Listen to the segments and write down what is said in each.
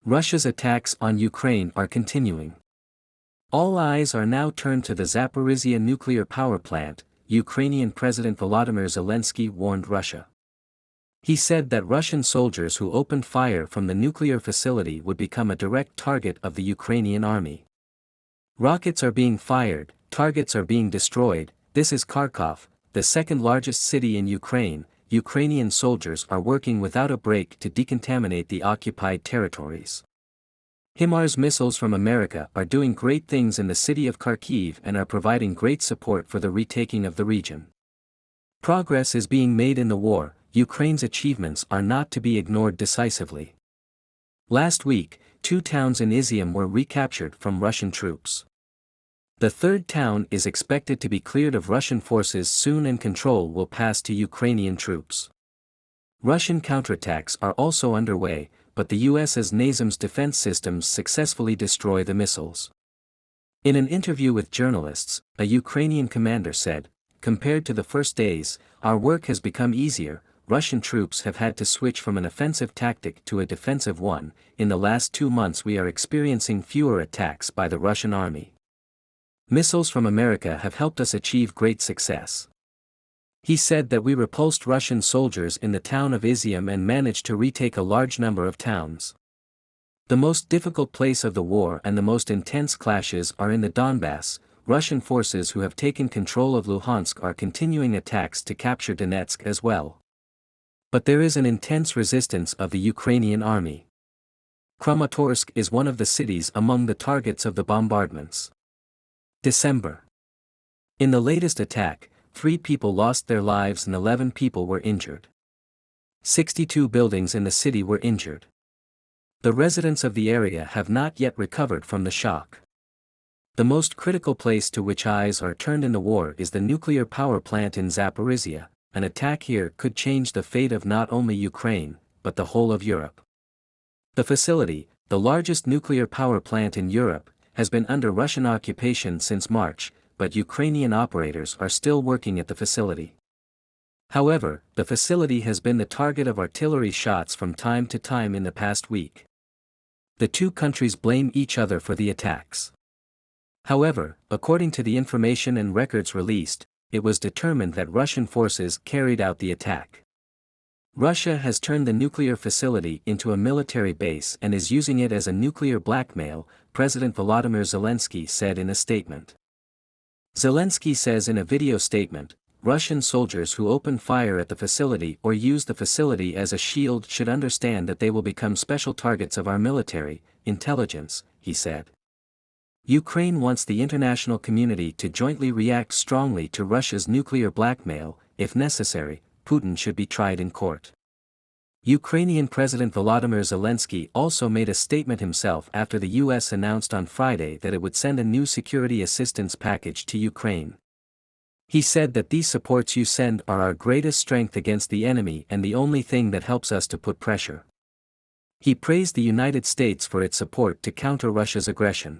Russia's attacks on Ukraine are continuing. All eyes are now turned to the Zaporizhzhia nuclear power plant. Ukrainian President Volodymyr Zelensky warned Russia. He said that Russian soldiers who opened fire from the nuclear facility would become a direct target of the Ukrainian army. Rockets are being fired, targets are being destroyed. This is Kharkov, the second largest city in Ukraine. Ukrainian soldiers are working without a break to decontaminate the occupied territories. HIMARS missiles from America are doing great things in the city of Kharkiv and are providing great support for the retaking of the region. Progress is being made in the war. Ukraine's achievements are not to be ignored decisively. Last week, 2 towns in Izium were recaptured from Russian troops. The third town is expected to be cleared of Russian forces soon and control will pass to Ukrainian troops. Russian counterattacks are also underway, but the US's NASAMS defense systems successfully destroy the missiles. In an interview with journalists, a Ukrainian commander said, "Compared to the first days, our work has become easier. Russian troops have had to switch from an offensive tactic to a defensive one. In the last 2 months we are experiencing fewer attacks by the Russian army. Missiles from America have helped us achieve great success." He said that we repulsed Russian soldiers in the town of Izium and managed to retake a large number of towns. The most difficult place of the war and the most intense clashes are in the Donbass. Russian forces who have taken control of Luhansk are continuing attacks to capture Donetsk as well. But there is an intense resistance of the Ukrainian army. Kramatorsk is one of the cities among the targets of the bombardments. December. In the latest attack, 3 people lost their lives and 11 people were injured. 62 buildings in the city were injured. The residents of the area have not yet recovered from the shock. The most critical place to which eyes are turned in the war is the nuclear power plant in Zaporizhzhia. An attack here could change the fate of not only Ukraine, but the whole of Europe. The facility, the largest nuclear power plant in Europe, has been under Russian occupation since March, but Ukrainian operators are still working at the facility. However, the facility has been the target of artillery shots from time to time in the past week. The 2 countries blame each other for the attacks. However, according to the information and records released, it was determined that Russian forces carried out the attack. Russia has turned the nuclear facility into a military base and is using it as a nuclear blackmail, President Volodymyr Zelensky said in a statement. Zelensky says in a video statement, Russian soldiers who open fire at the facility or use the facility as a shield should understand that they will become special targets of our military intelligence, he said. Ukraine wants the international community to jointly react strongly to Russia's nuclear blackmail. If necessary, Putin should be tried in court. Ukrainian President Volodymyr Zelensky also made a statement himself after the US announced on Friday that it would send a new security assistance package to Ukraine. He said that these supports you send are our greatest strength against the enemy and the only thing that helps us to put pressure. He praised the United States for its support to counter Russia's aggression.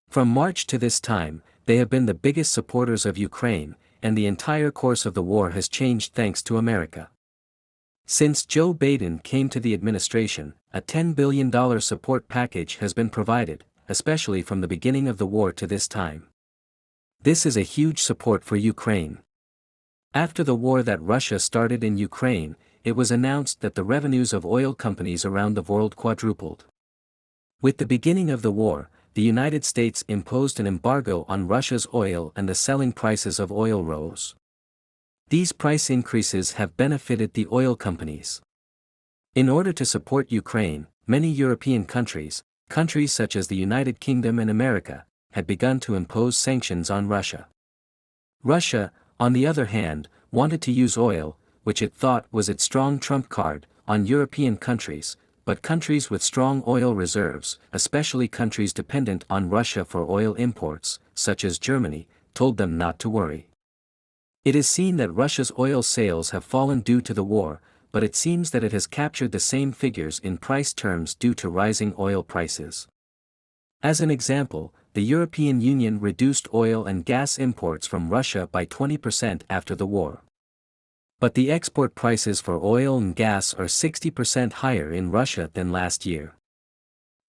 From March to this time, they have been the biggest supporters of Ukraine, and the entire course of the war has changed thanks to America. Since Joe Biden came to the administration, a $10 billion support package has been provided, especially from the beginning of the war to this time. This is a huge support for Ukraine. After the war that Russia started in Ukraine, it was announced that the revenues of oil companies around the world quadrupled. With the beginning of the war, the United States imposed an embargo on Russia's oil and the selling prices of oil rose. These price increases have benefited the oil companies. In order to support Ukraine, many European countries such as the United Kingdom and America, had begun to impose sanctions on Russia. Russia, on the other hand, wanted to use oil, which it thought was its strong trump card, on European countries, but countries with strong oil reserves, especially countries dependent on Russia for oil imports, such as Germany, told them not to worry. It is seen that Russia's oil sales have fallen due to the war, but it seems that it has captured the same figures in price terms due to rising oil prices. As an example, the European Union reduced oil and gas imports from Russia by 20% after the war. But the export prices for oil and gas are 60% higher in Russia than last year.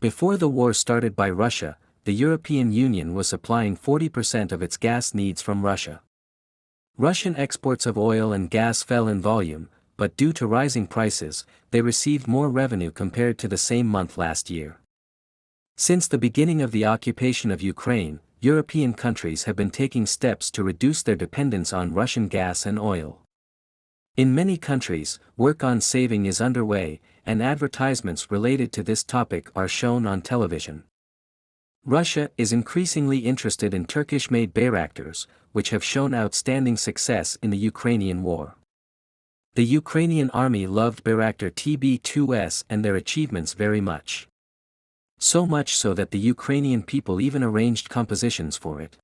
Before the war started by Russia, the European Union was supplying 40% of its gas needs from Russia. Russian exports of oil and gas fell in volume, but due to rising prices, they received more revenue compared to the same month last year. Since the beginning of the occupation of Ukraine, European countries have been taking steps to reduce their dependence on Russian gas and oil. In many countries, work on saving is underway, and advertisements related to this topic are shown on television. Russia is increasingly interested in Turkish-made Bayraktars, which have shown outstanding success in the Ukrainian war. The Ukrainian army loved Bayraktar TB2s and their achievements very much. So much so that the Ukrainian people even arranged compositions for it.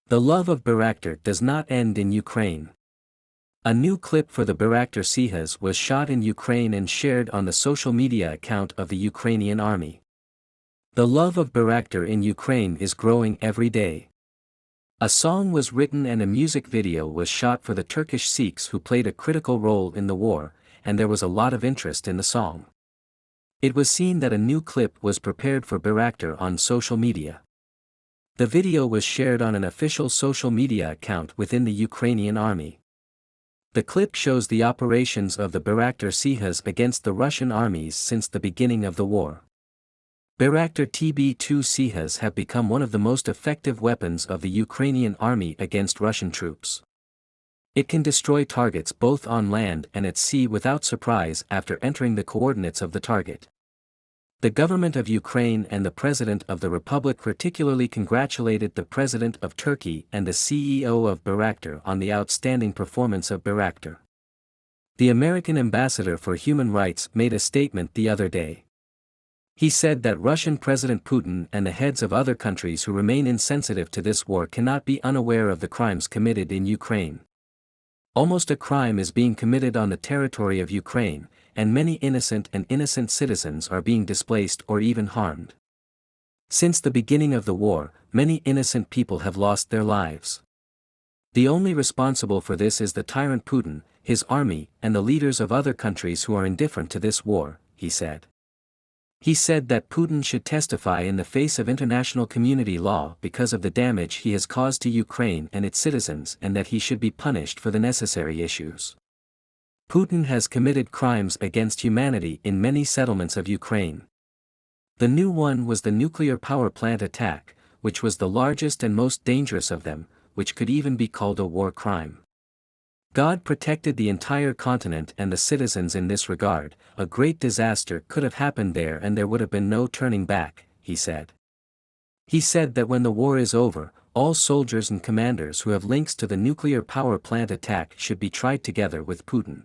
The love of Bayraktar does not end in Ukraine. A new clip for the Bayraktar Sihas was shot in Ukraine and shared on the social media account of the Ukrainian army. The love of Bayraktar in Ukraine is growing every day. A song was written and a music video was shot for the Turkish Sikhs who played a critical role in the war, and there was a lot of interest in the song. It was seen that a new clip was prepared for Bayraktar on social media. The video was shared on an official social media account within the Ukrainian army. The clip shows the operations of the Bayraktar Sihas against the Russian armies since the beginning of the war. Bayraktar TB2 Sihas have become one of the most effective weapons of the Ukrainian army against Russian troops. It can destroy targets both on land and at sea without surprise after entering the coordinates of the target. The government of Ukraine and the President of the Republic particularly congratulated the President of Turkey and the CEO of Bayraktar on the outstanding performance of Bayraktar. The American ambassador for human rights made a statement the other day. He said that Russian President Putin and the heads of other countries who remain insensitive to this war cannot be unaware of the crimes committed in Ukraine. Almost a crime is being committed on the territory of Ukraine, and many innocent citizens are being displaced or even harmed. Since the beginning of the war, many innocent people have lost their lives. The only responsible for this is the tyrant Putin, his army, and the leaders of other countries who are indifferent to this war, he said. He said that Putin should testify in the face of international community law because of the damage he has caused to Ukraine and its citizens and that he should be punished for the necessary issues. Putin has committed crimes against humanity in many settlements of Ukraine. The new one was the nuclear power plant attack, which was the largest and most dangerous of them, which could even be called a war crime. God protected the entire continent and the citizens in this regard. A great disaster could have happened there and there would have been no turning back, he said. He said that when the war is over, all soldiers and commanders who have links to the nuclear power plant attack should be tried together with Putin.